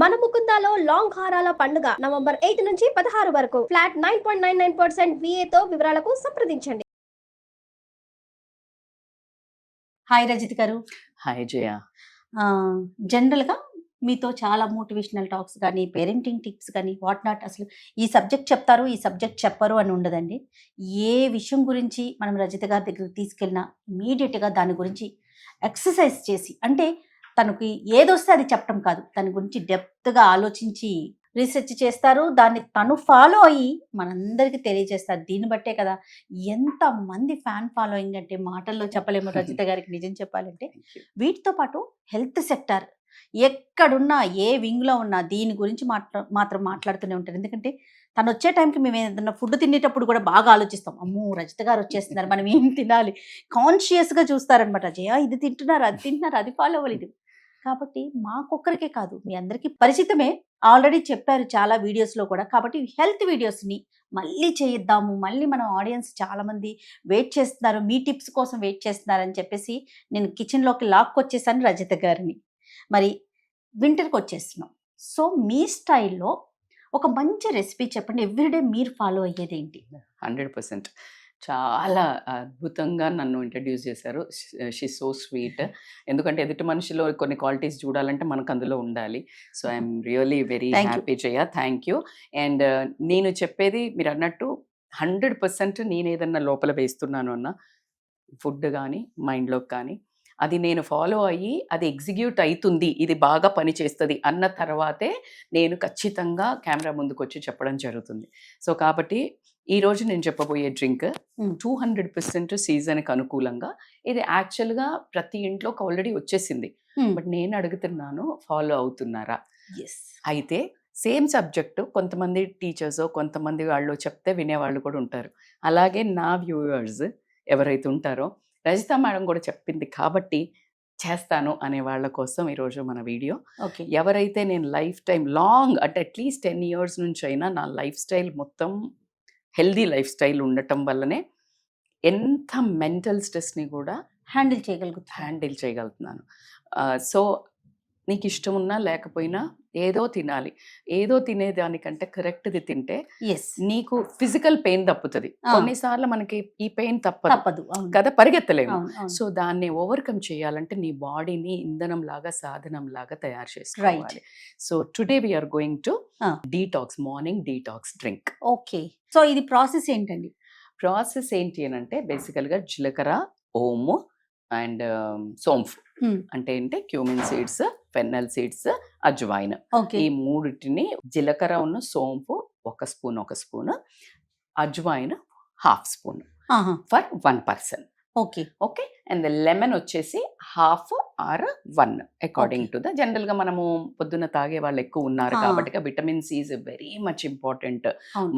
మన ముకుందాలో లాంగ్ హారాల పండుగ నవంబర్ 8 నుంచి 16 వరకు ఫ్లాట్ 9.99% VA తో వివరాలకు సంప్రదించండి. హాయ్ రజిత్ గారు. హాయ్ జయ. జనరల్గా మీతో చాలా మోటివేషనల్ టాక్స్ కానీ పేరెంటింగ్ టిప్స్ కానీ వాట్ నాట్, అసలు ఈ సబ్జెక్ట్ చెప్తారు ఈ సబ్జెక్ట్ చెప్పరు అని ఉండదండి. ఏ విషయం గురించి మనం రజిత గారి దగ్గరికి తీసుకెళ్ళినా ఇమీడియట్గా దాని గురించి ఎక్సర్సైజ్ చేసి, అంటే తనకి ఏదొస్తే అది చెప్పడం కాదు, దాని గురించి డెప్త్గా ఆలోచించి రీసెర్చ్ చేస్తారు. దాన్ని తను ఫాలో అయ్యి మనందరికీ తెలియజేస్తారు. దీన్ని బట్టే కదా ఎంతమంది ఫ్యాన్ ఫాలోయింగ్ అంటే మాటల్లో చెప్పలేము రజిత గారికి. నిజం చెప్పాలంటే వీటితో పాటు హెల్త్ సెక్టార్ ఎక్కడున్నా ఏ వింగ్లో ఉన్నా దీని గురించి మాత్రం మాట్లాడుతూనే ఉంటారు. ఎందుకంటే తను వచ్చే టైంకి మేము ఏదైనా ఫుడ్ తినేటప్పుడు కూడా బాగా ఆలోచిస్తాం, అమ్మో రజిత గారు వచ్చేస్తున్నారు, మనం ఏం తినాలి, కాన్షియస్గా చూస్తారనమాట. జయ ఇది తింటున్నారు, అది తింటున్నారు, అది ఫాలో అవ్వాలి. ఇది కాబట్టి మాకొక్కరికే కాదు మీ అందరికీ పరిచితమే, ఆల్రెడీ చెప్పారు చాలా వీడియోస్లో కూడా. కాబట్టి హెల్త్ వీడియోస్ని మళ్ళీ చేయిద్దాము, మళ్ళీ మన ఆడియన్స్ చాలామంది వెయిట్ చేస్తున్నారు, మీ టిప్స్ కోసం వెయిట్ చేస్తున్నారని చెప్పేసి నేను కిచెన్లోకి లాక్కొచ్చేసాను రజిత గారిని. మరి వింటర్కి వచ్చేస్తున్నాం, సో మీ స్టైల్లో ఒక మంచి రెసిపీ చెప్పండి. ఎవ్రీడే మీరు ఫాలో అయ్యేది ఏంటి? 100% చాలా అద్భుతంగా నన్ను ఇంట్రడ్యూస్ చేశారు. She so sweet. ఎందుకంటే ఎదుటి మనిషిలో కొన్ని క్వాలిటీస్ చూడాలంటే మనకు అందులో ఉండాలి. So I'm really very happy Jaya. Thank you. And నేను చెప్పేది మీరు అన్నట్టు 100% నేను ఏదన్నా లోపల వేస్తున్నాను అన్న ఫుడ్ కానీ మైండ్లోకి కానీ అది నేను ఫాలో అయ్యి అది ఎగ్జిక్యూట్ అవుతుంది, ఇది బాగా పని చేస్తుంది అన్న తర్వాతే నేను ఖచ్చితంగా కెమెరా ముందుకు వచ్చి చెప్పడం జరుగుతుంది. సో కాబట్టి ఈరోజు నేను చెప్పబోయే డ్రింక్ 200% సీజన్కి అనుకూలంగా, ఇది యాక్చువల్గా ప్రతి ఇంట్లోకి ఆల్రెడీ వచ్చేసింది. బట్ నేను అడుగుతున్నాను, ఫాలో అవుతున్నారా? అయితే సేమ్ సబ్జెక్టు కొంతమంది టీచర్స్ కొంతమంది వాళ్ళు చెప్తే వినేవాళ్ళు కూడా ఉంటారు. అలాగే నా వ్యూవర్స్ ఎవరైతే ఉంటారో రజిత మేడం కూడా చెప్పింది కాబట్టి చేస్తాను అనే వాళ్ళ కోసం ఈరోజు మన వీడియో. ఎవరైతే నేను లైఫ్ టైం లాంగ్ అంటే అట్లీస్ట్ 10 years నుంచి అయినా నా లైఫ్ స్టైల్ మొత్తం హెల్దీ లైఫ్ స్టైల్ ఉండటం వల్లనే ఎంత మెంటల్ స్ట్రెస్ని కూడా హ్యాండిల్ చేయగలుగుతున్నాను. సో నీకు ఇష్టం ఉన్నా లేకపోయినా ఏదో తినాలి, ఏదో తినేదానికంటే కరెక్ట్ది తింటే నీకు ఫిజికల్ పెయిన్ తప్పుతుంది. కొన్నిసార్లు మనకి ఈ పెయిన్ తప్పదు కదా, పరిగెత్తలేము. సో దాన్ని ఓవర్కమ్ చేయాలంటే నీ బాడీని ఇంధనం లాగా సాధనం లాగా తయారు చేసుకోవాలి. So today we are going to detox, morning detox drink. Okay, so ఇది ప్రాసెస్ ఏంటండి? ప్రాసెస్ ఏంటి అని అంటే బేసికల్గా జీలకర్ర, ఓము అండ్ సోంఫ్ అంటే ఏంటి cumin seeds, fennel seeds, ajwain, ఈ మూడిటిని జీలకర్ర ఉన్న సోంపు 1 spoon, ajwain 1/2 spoon for 1 person. Okay and lemon వచ్చేసి 1/2 or 1 అకార్డింగ్ టు ద. జనరల్గా మనము పొద్దున్న తాగే వాళ్ళు ఎక్కువ ఉన్నారు కాబట్టి vitamin C is very much important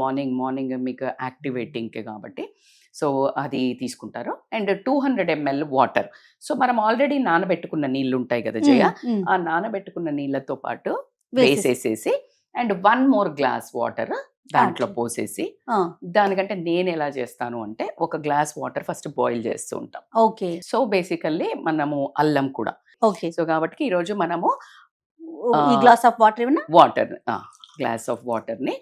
morning మీకు యాక్టివేటింగ్ కాబట్టి. సో అది తీసుకుంటారు. And 200 ml water. సో మనం ఆల్రెడీ నానబెట్టుకున్న నీళ్ళు ఉంటాయి కదా జయ, ఆ నానబెట్టుకున్న నీళ్ళతో పాటు వేసేసేసి అండ్ 1 more glass వాటర్ దాంట్లో పోసేసి, దానికంటే నేను ఎలా చేస్తాను అంటే 1 glass వాటర్ ఫస్ట్ బాయిల్ చేస్తూ ఉంటాం. ఓకే, సో బేసికల్లీ మనము అల్లం కూడా. ఓకే, సో కాబట్టి ఈరోజు మనము గ్లాస్ ఆఫ్ వాటర్ని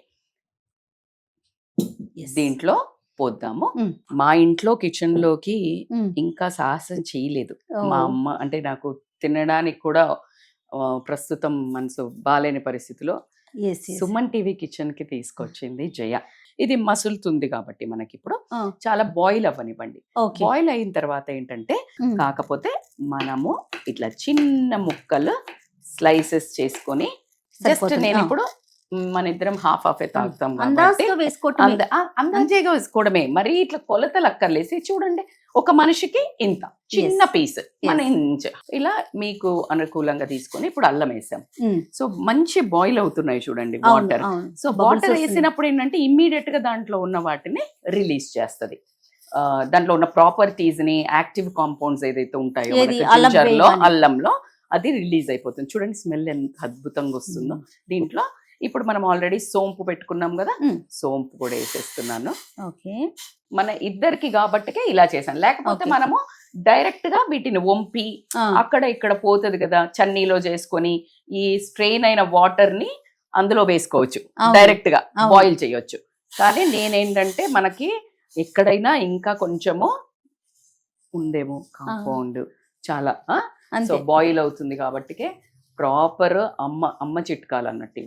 దీంట్లో పోద్దాము. మా ఇంట్లో కిచెన్ లోకి ఇంకా సాహసం చేయలేదు మా అమ్మ. అంటే నాకు తినడానికి కూడా ప్రస్తుతం మనసు బాలేని పరిస్థితిలో సుమన్ టీవీ కిచెన్ కి తీసుకొచ్చింది జయ. ఇది మసులుతుంది కాబట్టి మనకి ఇప్పుడు చాలా బాయిల్ అవ్వనివ్వండి. బాయిల్ అయిన తర్వాత ఏంటంటే కాకపోతే మనము ఇట్లా చిన్న ముక్కలు స్లైసెస్ చేసుకొని, జస్ట్ నేను ఇప్పుడు మన ఇద్దరం హాఫ్ తాగుతాం అందాజగా వేసుకోవడమే, మరి ఇట్లా కొలతలు అక్కర్లేసి. చూడండి, ఒక మనిషికి ఇంత చిన్న పీస్ మన ఇంచ్ ఇలా మీకు అనుకూలంగా తీసుకొని ఇప్పుడు అల్లం వేసాం. సో మంచి బాయిల్ అవుతున్నాయి చూడండి వాటర్. సో వాటర్ వేసినప్పుడు ఏంటంటే ఇమ్మీడియట్ గా దాంట్లో ఉన్న వాటిని రిలీజ్ చేస్తుంది. దాంట్లో ఉన్న ప్రాపర్టీస్ ని, యాక్టివ్ కాంపౌండ్స్ ఏదైతే ఉంటాయో అల్లంలో అది రిలీజ్ అయిపోతుంది. చూడండి స్మెల్ ఎంత అద్భుతంగా వస్తుందో. దీంట్లో ఇప్పుడు మనం ఆల్రెడీ సోంపు పెట్టుకున్నాం కదా, సోంపు కూడా వేసేస్తున్నాను. ఓకే, మన ఇద్దరికి కాబట్టికే ఇలా చేశాను. లేకపోతే మనము డైరెక్ట్ గా వీటిని వంపి అక్కడ ఇక్కడ పోతుంది కదా చన్నీలో చేసుకొని ఈ స్ట్రెయిన్ అయిన వాటర్ ని అందులో వేసుకోవచ్చు, డైరెక్ట్ గా బాయిల్ చేయొచ్చు. కానీ నేనేంటంటే మనకి ఎక్కడైనా ఇంకా కొంచెము ఉందేమో కాంపౌండ్ చాలా సో బాయిల్ అవుతుంది కాబట్టి ప్రాపర్ అమ్మ చిట్కాలు అన్నట్టు.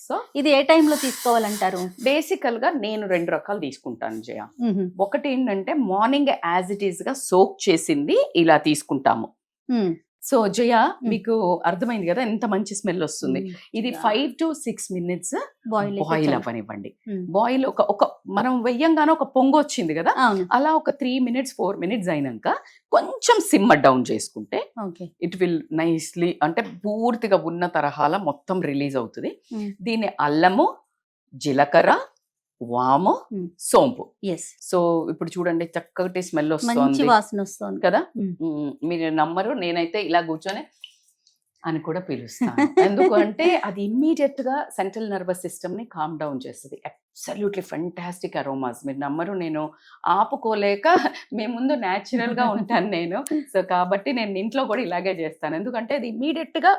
సో ఇది ఏ టైంలో తీసుకోవాలంటారు? బేసికల్ గా నేను 2 రకాలు తీసుకుంటాను జయ. ఒకటి ఏంటంటే మార్నింగ్ యాజ్ ఇట్ ఈస్ గా సోక్ చేసింది ఇలా తీసుకుంటాము. సో జయ మీకు అర్థమైంది కదా ఎంత మంచి స్మెల్ వస్తుంది. ఇది 5 to 6 minutes బాయిల్ అవ్వనివ్వండి. బాయిల్ ఒక మనం వెయ్యంగానే ఒక పొంగు వచ్చింది కదా, అలా ఒక 3 minutes 4 minutes అయినాక కొంచెం సిమ్ డౌన్ చేసుకుంటే ఇట్ విల్ నైస్లీ అంటే పూర్తిగా ఉన్న తరహాల మొత్తం రిలీజ్ అవుతుంది. దీన్ని అల్లము, జీలకర్ర, వాము, సోంపు. సో ఇప్పుడు చూడండి చక్కటి స్మెల్ వస్తుంది, వాసన వస్తుంది కదా. మీరు నమ్మరు, నేనైతే ఇలా కూర్చొని అని కూడా పిలుస్తాను. ఎందుకంటే అది ఇమ్మీడియట్ గా సెంట్రల్ నర్వస్ సిస్టమ్ ని కామ్ డౌన్ చేస్తుంది. Absolutely fantastic aromas. మీరు నమ్మరు, నేను ఆపుకోలేక మీ ముందు న్యాచురల్ గా ఉంటాను నేను. సో కాబట్టి నేను ఇంట్లో కూడా ఇలాగే చేస్తాను, ఎందుకంటే అది ఇమ్మీడియట్ గా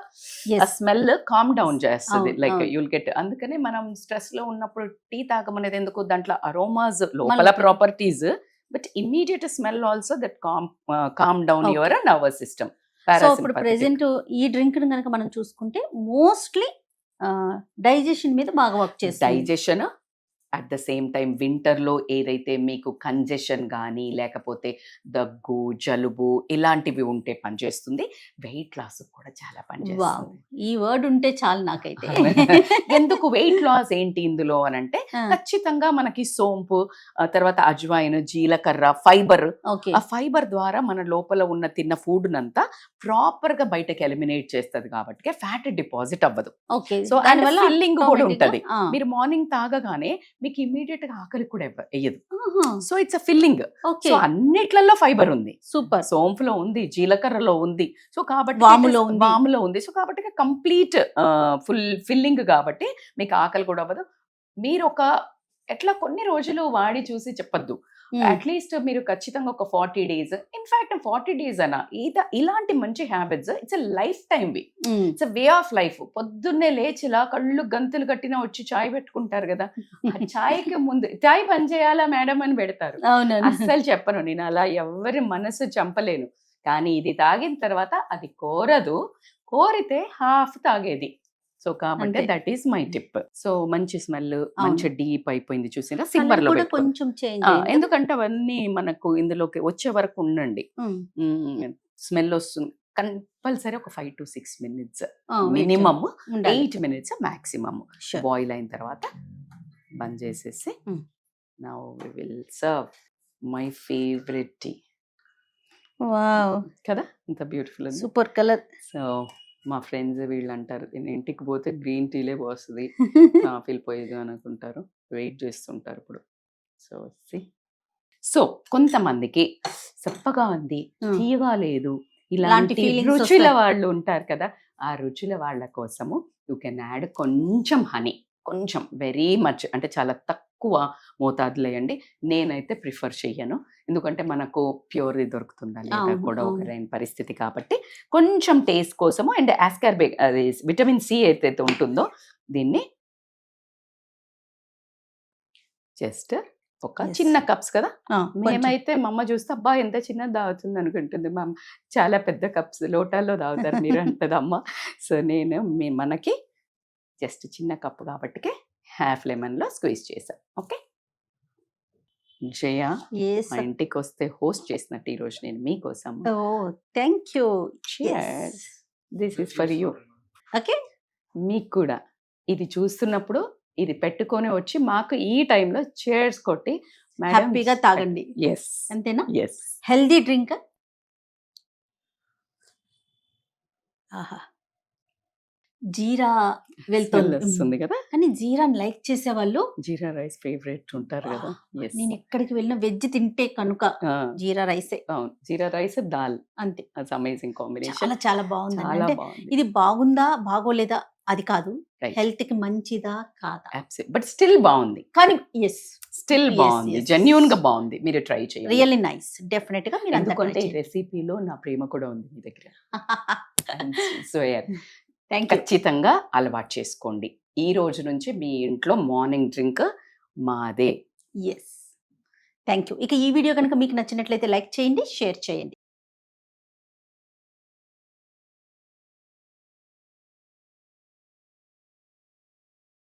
స్మెల్ కామ్ డౌన్ చేస్తుంది. Like you'll get. అందుకనే మనం స్ట్రెస్ లో ఉన్నప్పుడు టీ తాగమనేది ఎందుకు, దాంట్లో అరోమాస్ లోపల properties, but immediate smell also that calm down your nervous system. So ఇప్పుడు ప్రెసెంట్ ఈ డ్రింక్ కనుక మనం చూసుకుంటే మోస్ట్లీ డైజెషన్ మీద బాగా వర్క్ చేస్తుంది. Digestion at the same time వింటర్లో ఏదైతే మీకు కంజెషన్ కానీ లేకపోతే దగ్గు, జలుబు ఇలాంటివి ఉంటే పనిచేస్తుంది. వెయిట్ లాస్ కూడా చాలా పనిచేస్తుంది. ఈ వర్డ్ ఉంటే చాలు నాకైతే. ఎందుకు వెయిట్ లాస్ ఏంటి ఇందులో అని అంటే ఖచ్చితంగా మనకి సోంపు, తర్వాత అజ్వాయిన్, జీలకర్ర, ఫైబర్. ఆ ఫైబర్ ద్వారా మన లోపల ఉన్న తిన్న ఫుడ్ నంతా ప్రాపర్ గా బయటకి ఎలిమినేట్ చేస్తుంది కాబట్టి ఫ్యాట్ డిపాజిట్ అవ్వదు. సో దానివల్ల ఫిల్లింగ్ కూడా ఉంటది. మీరు మార్నింగ్ తాగగానే మీకు ఇమ్మీడియట్ గా ఆకలి కూడా వేయదు. So it's a filling. So అన్నిట్లలో ఫైబర్ ఉంది. సూపర్. సోంపులో ఉంది, జీలకర్రలో ఉంది, సో కాబట్టి వాములో ఉంది. సో కాబట్టి కంప్లీట్ ఫుల్ ఫిల్లింగ్ కాబట్టి మీకు ఆకలి కూడా అవ్వదు. మీరు ఎట్లా కొన్ని రోజులు వాడి చూసి చెప్పద్దు. అట్లీస్ట్ మీరు ఖచ్చితంగా ఒక 40 days, ఇన్ఫాక్ట్ 40 days అనా ఇలాంటి మంచి habits it's a lifetime వి. It's a way of life. పొద్దున్నే లేచిలా కళ్ళు గంతులు కట్టినా వచ్చి చాయ్ పెట్టుకుంటారు కదా, చాయ్కి ముందు చాయ్ పని చేయాలా మేడం అని పెడతారు. అస్సలు చెప్పను నేను, అలా ఎవరి మనసు చంపలేను. కానీ ఇది తాగిన తర్వాత అది కోరదు, కోరితే హాఫ్ తాగేది. సో కాబట్టి that is my tip. So మంచి స్మెల్, మంచి డీప్ అయిపోయింది చూసినా సిమ్మర్ లో కొంచెం చేంజ్, ఎందుకంటే అవన్నీ మనకు ఇందులోకి వచ్చే వరకు ఉండండి. స్మెల్ వస్తుంది కంపల్సరీ. ఒక 5 to 6 minutes minimum, 8 minutes maximum boil అయిన తర్వాత బంద్ చేసేసి now we will serve my favourite tea. Wow కదా, ఇంత బ్యూటిఫుల్, సూపర్ కలర్. సో మా ఫ్రెండ్స్ వీళ్ళు అంటారు నేను ఇంటికి పోతే గ్రీన్ టీలే పోస్తుంది, కాఫీలు పోయేది అనుకుంటారు, వెయిట్ చేస్తుంటారు ఇప్పుడు. సో కొంతమందికి చప్పగా ఉంది, తీయగా లేదు, ఇలాంటి రుచుల వాళ్ళు ఉంటారు కదా, ఆ రుచుల వాళ్ళ కోసము యూ కెన్ యాడ్ కొంచెం హనీ, కొంచెం వెరీ మచ్ అంటే చాలా తక్కువ మోతాదులో వేయండి. నేనైతే ప్రిఫర్ చెయ్యను, ఎందుకంటే మనకు ప్యూర్ది దొరుకుతుందా లేదా కూడా ఒక రైన్ పరిస్థితి కాబట్టి కొంచెం టేస్ట్ కోసము. అండ్ ఆస్కార్బిక్ అది విటమిన్ సి ఏదైతే ఉంటుందో దీన్ని జస్ట్ ఒక చిన్న కప్స్ కదా, మేమైతే మా అమ్మ చూస్తే అబ్బా ఎంత చిన్నది తాగుతుంది అనుకుంటుంది, మా చాలా పెద్ద కప్స్ లోటాల్లో తాగుతారు మీరు అంటది అమ్మ. సో నేను మనకి జస్ట్ చిన్న కప్పు కాబట్టి హాఫ్ లెమన్ లో స్క్వీజ్ చేసాం. ఓకే జయ, మా ఇంటికి వస్తే హోస్ట్ చేసినట్టు ఈ రోజు నేను మీకోసం. Thank you. This is for you. Okay, మీకు కూడా ఇది చూస్తున్నప్పుడు ఇది పెట్టుకొని వచ్చి మాకు ఈ టైంలో చేర్స్ కొట్టి హ్యాపీగా తాగండి. ఎస్, అంతేనా? Yes, healthy drink. ఆహా, జీరా స్మెల్ వెళ్తుంది వస్తుంది కదా. కానీ జీరాని లైక్ చేసే వాళ్ళు జీరా రైస్ ఫేవరెట్ ఉంటారు కదా. Yes. నేను ఎక్కడికి వెళ్ళిన వెజ్ తింటే కనుక ఆ, జీరా రైసే అవును, జీరా రైస్ దాల్, అంతే. అట్స్ అమేజింగ్ కాంబినేషన్. చాలా చాలా బాగుంది. చాలా అంటే బాగుంది. ఇది బాగుందా బాగోలేదా అది కాదు, Right. హెల్త్ కి మంచిదా కాదా, బట్ స్టిల్ బాగుంది, కానీ ఎస్ స్టిల్ Yes, బాగుంది, yes. జెన్యూన్ గా బాగుంది. మీరు ట్రై చేయండి. Really nice. డెఫినెట్ గా మీరు అంతా ఎందుకంటే ఈ రెసిపీలో నా ప్రేమ కూడా ఉంది మీ దగ్గర. So thank you. ఖచ్చితంగా అలవాటు చేసుకోండి. ఈ రోజు నుంచి మీ ఇంట్లో మార్నింగ్ డ్రింక్ మాదే. Yes thank you. ఇక ఈ వీడియో కనుక మీకు నచ్చినట్లయితే లైక్ చేయండి, షేర్ చేయండి.